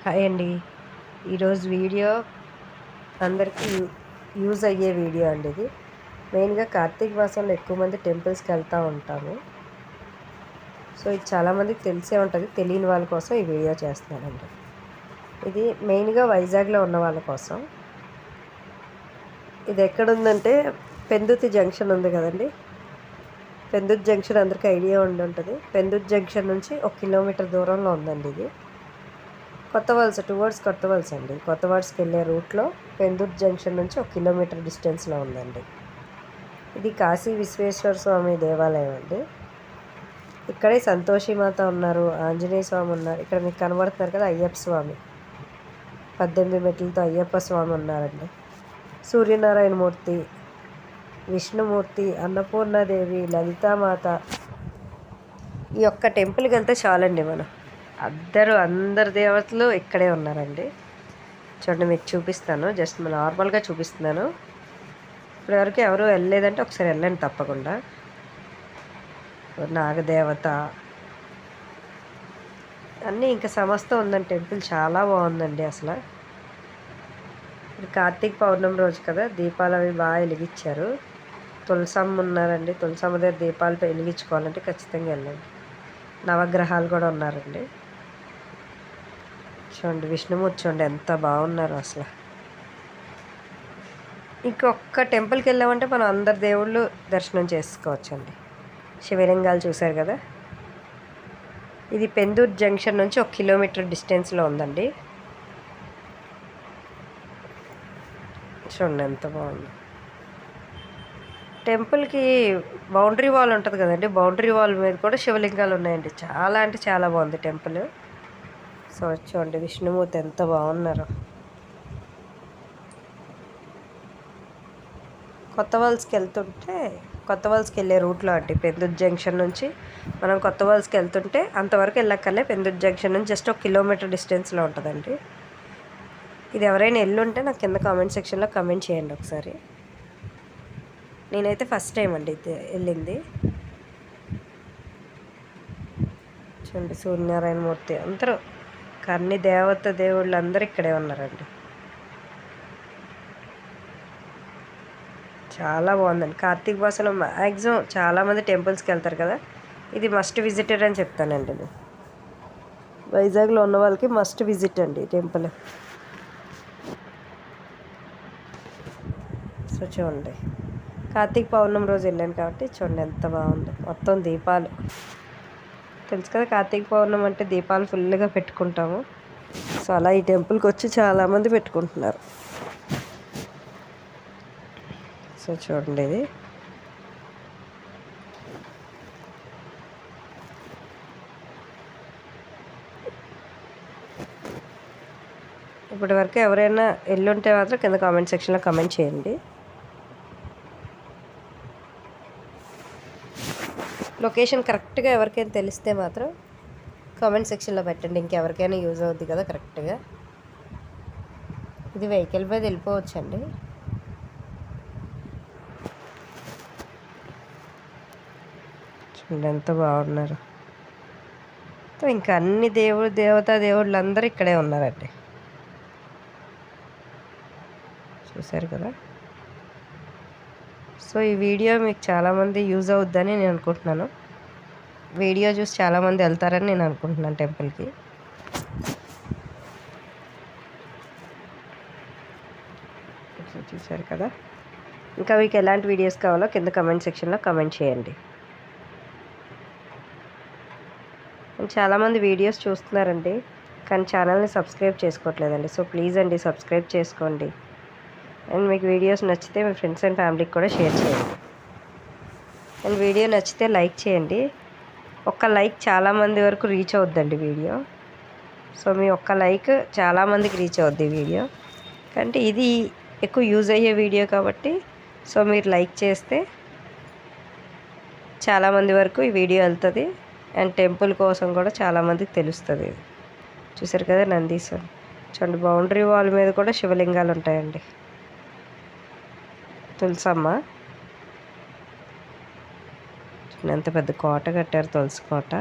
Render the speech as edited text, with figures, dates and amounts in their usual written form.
Hi అండి. ఈరోజు video అందరికీ యూజ్ అయ్యే వీడియో అండి. ఇది మెయిన్గా కార్తీక మాసంలో ఎక్కువ మంది టెంపుల్స్కి వెళ్తూ ఉంటాము. సో ఇది చాలామందికి తెలిసే ఉంటుంది. తెలియని వాళ్ళ కోసం ఈ వీడియో చేస్తున్నానండి. ఇది మెయిన్గా వైజాగ్లో ఉన్న వాళ్ళ కోసం. ఇది ఎక్కడుందంటే పెందుర్తి జంక్షన్ ఉంది కదండి. పెందుర్తి జంక్షన్ అందరికీ ఐడియా ఉంటుంది. పెందుర్తి జంక్షన్ నుంచి 1 కిలోమీటర్ దూరంలో ఉందండి ఇది. కొత్త వలస టువర్డ్స్ కొత్త వలస అండి. కొత్త వలసకి వెళ్ళే రూట్లో పెందుర్తి జంక్షన్ నుంచి 1 కిలోమీటర్ డిస్టెన్స్లో ఉందండి. ఇది కాశీ విశ్వేశ్వర స్వామి దేవాలయం అండి. ఇక్కడే సంతోషిమాత ఉన్నారు, ఆంజనేయ స్వామి ఉన్నారు. ఇక్కడ మీకు కనబడుతున్నారు కదా అయ్యప్ప స్వామి, 18 మెట్లతో అయ్యప్ప స్వామి ఉన్నారండి. సూర్యనారాయణమూర్తి, విష్ణుమూర్తి, అన్నపూర్ణాదేవి, లలితామాత. ఈ ఒక్క టెంపుల్కి అంతా చాలండి. అందరు దేవతలు ఇక్కడే ఉన్నారండి. చూడండి, మీకు చూపిస్తాను. జస్ట్ నార్మల్గా చూపిస్తున్నాను. ఇప్పటివరకు ఎవరు వెళ్ళలేదంటే ఒకసారి వెళ్ళండి తప్పకుండా. నాగదేవత అన్నీ ఇంకా సమస్తం ఉందండి. టెంపుల్ చాలా బాగుందండి. అసలు కార్తీక పౌర్ణమి రోజు కదా, దీపాలు అవి బాగా వెలిగించారు. తులసమ్మ ఉన్నారండి. తులసమ్మ దగ్గర దీపాలు వెలిగించుకోవాలంటే ఖచ్చితంగా వెళ్ళండి. నవగ్రహాలు కూడా ఉన్నారండి. చూడండి, విష్ణుమూర్తి చూడండి ఎంత బాగున్నారు అసలు. ఇంకొక టెంపుల్కి వెళ్ళామంటే మనం అందరు దేవుళ్ళు దర్శనం చేసుకోవచ్చండి. శివలింగాలు చూశారు కదా. ఇది పెందుర్తి జంక్షన్ నుంచి 1 కిలోమీటర్ డిస్టెన్స్లో ఉందండి. చూడండి ఎంత బాగుంది. టెంపుల్కి బౌండరీ వాల్ ఉంటుంది కదండి. బౌండరీ వాల్ మీద కూడా శివలింగాలు ఉన్నాయండి. చాలా అంటే చాలా బాగుంది టెంపుల్. సో చూడండి, విష్ణుమూర్తి ఎంత బాగున్నారు. కొత్త వలసకి వెళ్ళే రూట్లో అండి. పెందుర్తి జంక్షన్ నుంచి మనం కొత్త వలసకి వెళ్తుంటే అంతవరకు వెళ్ళక్కర్లే. పెందుర్తి జంక్షన్ నుంచి జస్ట్ 1 కిలోమీటర్ డిస్టెన్స్లో ఉంటుందండి. ఇది ఎవరైనా వెళ్ళుంటే నాకు కింద కామెంట్ సెక్షన్లో కామెంట్ చేయండి ఒకసారి. నేనైతే ఫస్ట్ టైం అండి ఇది వెళ్ళింది. చూడండి, సూర్యనారాయణమూర్తి అందరూ అన్ని దేవుళ్ళు అందరూ ఇక్కడే ఉన్నారండి. చాలా బాగుందండి. కార్తీక మాసంలో మ్యాక్సిమం చాలామంది టెంపుల్స్కి వెళ్తారు కదా. ఇది మస్ట్ విజిటెడ్ అని చెప్తానండి. నేను వైజాగ్లో ఉన్న వాళ్ళకి మస్ట్ విజిట్ అండి టెంపుల్. సో చూడండి, కార్తీక పౌర్ణమి రోజు వెళ్ళాను కాబట్టి చూడండి ఎంత బాగుందో. మొత్తం దీపాలు. తెలుసు కదా, కార్తీక పౌర్ణమి అంటే దీపాలు ఫుల్గా పెట్టుకుంటాము. సో అలా ఈ టెంపుల్కి వచ్చి చాలామంది పెట్టుకుంటున్నారు. సో చూడండి, ఇది ఇప్పటి వరకు ఎవరైనా వెళ్ళుంటే మాత్రం కింద కామెంట్ సెక్షన్లో కామెంట్ చేయండి. లొకేషన్ కరెక్ట్గా ఎవరికైనా తెలిస్తే మాత్రం కామెంట్ సెక్షన్లో పెట్టండి. ఇంకెవరికైనా యూజ్ అవుద్ది కదా కరెక్ట్గా. ఇది వెహికల్ మీద వెళ్ళిపోవచ్చండి. చూడండి ఎంత బాగున్నారు. ఇంకా అన్ని దేవుళ్ళు అందరూ ఇక్కడే ఉన్నారండి. చూశారు కదా. సో ఈ వీడియో మీకు చాలామంది యూజ్ అవుద్దని నేను అనుకుంటున్నాను. వీడియో చూసి చాలామంది వెళ్తారని నేను అనుకుంటున్నాను టెంపుల్కి. చూశారు కదా. ఇంకా మీకు ఎలాంటి వీడియోస్ కావాలో కింద కామెంట్ సెక్షన్లో కామెంట్ చేయండి. చాలామంది వీడియోస్ చూస్తున్నారండి, కానీ ఛానల్ని సబ్స్క్రైబ్ చేసుకోవట్లేదండి. సో ప్లీజ్ అండి, సబ్స్క్రైబ్ చేసుకోండి. అండ్ మీకు వీడియోస్ నచ్చితే మీ ఫ్రెండ్స్ అండ్ ఫ్యామిలీకి కూడా షేర్ చేయండి. అండ్ వీడియో నచ్చితే లైక్ చేయండి. ఒక్క లైక్ చాలామంది వరకు రీచ్ అవుద్దండి వీడియో. సో మీ ఒక్క లైక్ చాలామందికి రీచ్ అవుద్ది వీడియో. అంటే ఇది ఎక్కువ యూజ్ అయ్యే వీడియో కాబట్టి సో మీరు లైక్ చేస్తే చాలామంది వరకు ఈ వీడియో వెళ్తుంది. అండ్ టెంపుల్ కోసం కూడా చాలామందికి తెలుస్తుంది. చూసారు కదా నందీశ్వరం. చూడండి, బౌండరీ వాల్ మీద కూడా శివలింగాలు ఉంటాయండి. తులసమ్మ ఎంత పెద్ద కోట కట్టారు, తులసి కోట.